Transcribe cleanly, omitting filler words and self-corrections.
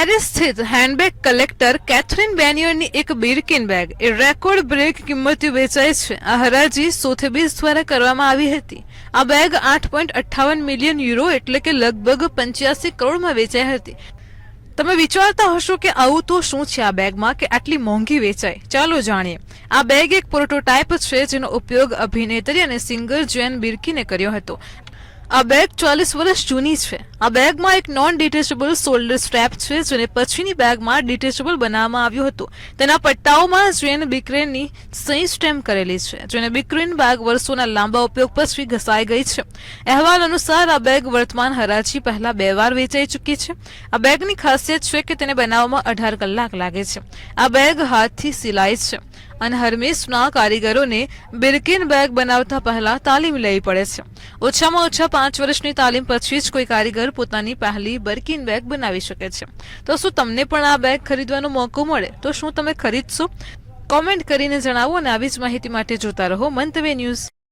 Paris સ્થિત handbag collector Catherine બેનિયરની એક બિર્કિન bag એ record break કિંમતે વેચાઈ છે। આ હરાજી સોથેબીઝ દ્વારા કરવામાં આવી હતી। આ બેગ 8.58 મિલિયન યુરો એટલે કે લગભગ 85 કરોડમાં વેચાઈ હતી। તમે વિચારતા હશો કે આવું તો શું છે આ બેગમાં કે આટલી મોંઘી વેચાય? ચાલો જાણીએ। આ બેગ એક પ્રોટોટાઇપ છે જેનો ઉપયોગ અભિનેત્રી અને સિંગર જેન બિર્કિને કર્યો હતો। આ બેગ 40 વર્ષ જૂની છે। આ બેગમાં એક નોન ડિટેચેબલ શોલ્ડર સ્ટ્રેપ છે જેને પછીની બેગમાં ડિટેચેબલ બનાવવામાં આવ્યું હતું। તેના પટ્ટાઓમાં જેન બિક્રેનની સહી સ્ટેમ્પ કરેલી છે। જેન બિક્રેન બેગ વર્ષોના લાંબા ઉપયોગ પછી ઘસાઈ ગઈ છે। અહેવાલ અનુસાર આ બેગ વર્તમાન હરાજી પહેલા 2 વાર વેચાઈ ચૂકી છે। આ બેગની ખાસિયત છે કે તેને બનાવવામાં 18 કલાક લાગે છે। આ બેગ હાથથી સિલાઈ છે અને હર્મેસના કારીગરોને બિર્કિન બેગ બનાવતા પહેલા તાલીમ લેવી પડે છે। ઓછામાં ઓછા 5 વર્ષની તાલીમ પછી જ કોઈ કારીગર પોતાની પહેલી બિર્કિન બેગ બનાવી શકે છે। તો શું તમને પણ આ બેગ ખરીદવાનો મોકો મળે તો શું તમે ખરીદશો? કોમેન્ટ કરીને જણાવો અને આવી જ માહિતી માટે જોતા રહો મંતવ્ય ન્યૂઝ।